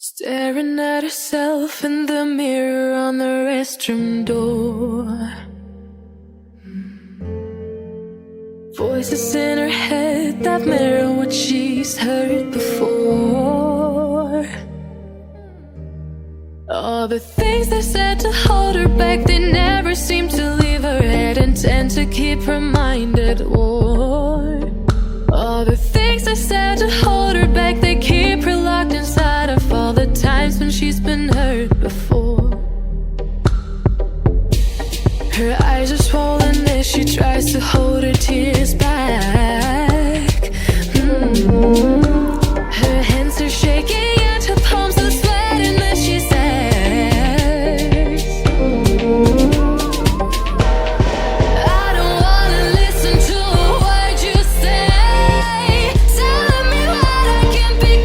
Staring at herself in the mirror on the restroom door. Voices in her head that mirror what she's heard before. All the things they said to hold her back, they never seem to leave her head and tend to keep her mind at war. All the things they said to hold her back, they keep her locked inside of all the times when she's been hurt before. Her eyes are swollen as she tries to hold her tears back.